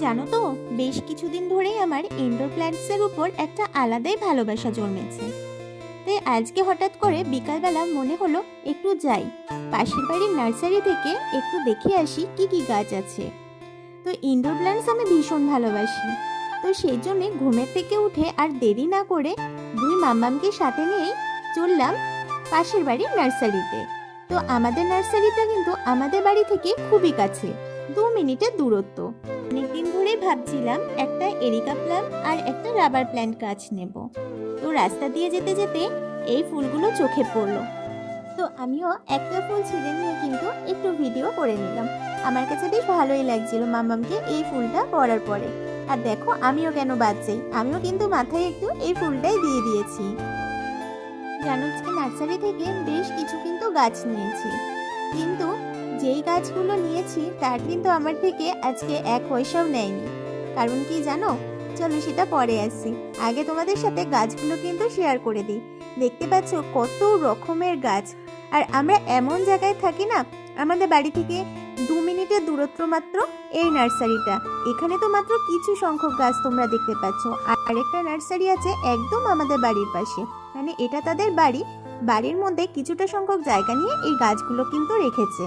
জানো তো, বেশ কিছুদিন ধরেই আমার ইনডোর প্ল্যান্টসের উপর একটা আলাদাই ভালোবাসা জন্মেছে। তাই আজকে হঠাৎ করে বিকালবেলা মনে হলো একটু যাই, পাশের বাড়ির নার্সারি থেকে একটু দেখে আসি কি কি গাছ আছে। তো ইনডোর প্ল্যান্টস আমি ভীষণ ভালোবাসি। তো সেই জন্যে ঘুমের থেকে উঠে আর দেরি না করে দুই মাম্মামকে সাথে নিয়েই চললাম পাশের বাড়ির নার্সারিতে। তো আমাদের নার্সারিটা কিন্তু আমাদের বাড়ি থেকে খুবই কাছে, 2 মিনিটের দূরত্ব। অনেকদিন ধরেই ভাবছিলাম একটা এরিকা প্ল্যান্ট আর একটা রাবার প্ল্যান্ট গাছ নেব। তো রাস্তা দিয়ে যেতে যেতে এই ফুলগুলো চোখে পড়লো। তো আমিও একটা ফুল ছিঁড়ে নিয়ে কিন্তু একটু ভিডিও করে নিলাম। আমার কাছে বেশ ভালোই লাগছিল মাম্মামকে এই ফুলটা পরার পরে। আর দেখো আমিও কেন বাদ যাই, আমিও কিন্তু মাথায় একটু এই ফুলটাই দিয়ে দিয়েছি। জানো, আজকে নার্সারি থেকে বেশ কিছু কিন্তু গাছ নিয়েছি, কিন্তু যেই গাছগুলো নিয়েছি তার কিন্তু আমার থেকে আজকে 1 পয়সাও নেয়নি। কারণ কি জানো, চলো সেটা পরে আসি। আগে তোমাদের সাথে গাছগুলো কিন্তু শেয়ার করে দিই। দেখতে পাচ্ছ কত রকমের গাছ। আর আমরা এমন জায়গায় থাকি না, আমাদের বাড়ি থেকে 2 মিনিটের দূরত্ব মাত্র এই নার্সারিটা। এখানে তো মাত্র কিছু সংখ্যক গাছ তোমরা দেখতে পাচ্ছ। আর আরেকটা নার্সারি আছে একদম আমাদের বাড়ির পাশে, মানে এটা তাদের বাড়ি, বাড়ির মধ্যে কিছুটা সংখ্যক জায়গা নিয়ে এই গাছগুলো কিন্তু রেখেছে।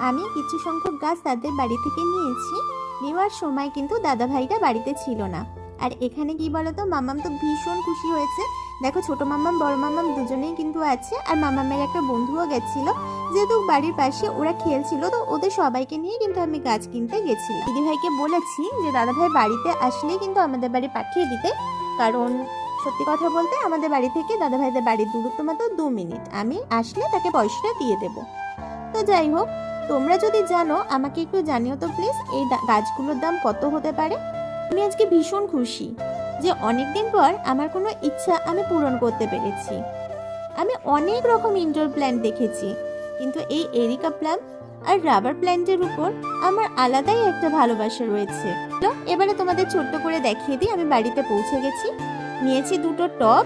আমি কিছু সংখ্যক গাছ তাদের বাড়ি থেকে নিয়েছি। নেওয়ার সময় কিন্তু দাদা ভাইটা বাড়িতে ছিল না। আর এখানে কি বলতো, মাম্মাম তো ভীষণ খুশি হয়েছে। দেখো ছোট মাম্মাম বড় মাম্মাম দুজনেই কিন্তু আছে, আর মাম্মামের একটা বন্ধুও গেছিল। যেহেতু বাড়ির পাশে ওরা খেলছিল, তো ওদের সবাইকে নিয়ে কিন্তু আমি গাছ কিনতে গেছিলাম। দিদি ভাইকে বলেছি যে দাদা ভাই বাড়িতে আসলেই কিন্তু আমাদের বাড়ি পাঠিয়ে দিতে, কারণ সত্যি কথা বলতে আমাদের বাড়ি থেকে দাদা ভাইদের বাড়ির দূরত্ব মাত্র 2 মিনিট। আমি আসলে তাকে পয়সাটা দিয়ে দেবো। তো যাই হোক, তোমরা যদি জানো আমাকে একটু জানিও তো প্লিজ, এই গাছগুলোর দাম কত হতে পারে। আমি আজকে ভীষণ খুশি যে অনেকদিন পর আমার কোনো ইচ্ছা আমি পূরণ করতে পেরেছি। আমি অনেক রকম ইনডোর প্ল্যান্ট দেখেছি, কিন্তু এই এরিকা প্ল্যান্ট আর রাবার প্ল্যান্টের উপর আমার আলাদাই একটা ভালোবাসা রয়েছে। তো এবারে তোমাদের ছোট্ট করে দেখিয়ে দিই, আমি বাড়িতে পৌঁছে গেছি। নিয়েছি 2টো টব,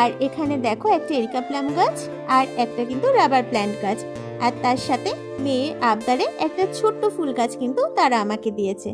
আর এখানে দেখো একটা এরিকা প্ল্যান্ট গাছ আর একটা কিন্তু রাবার প্ল্যান্ট গাছ। আর তার সাথে মেয়ের আবদারে একটা ছোট্ট ফুল গাছ কিন্তু তারা আমাকে দিয়েছে।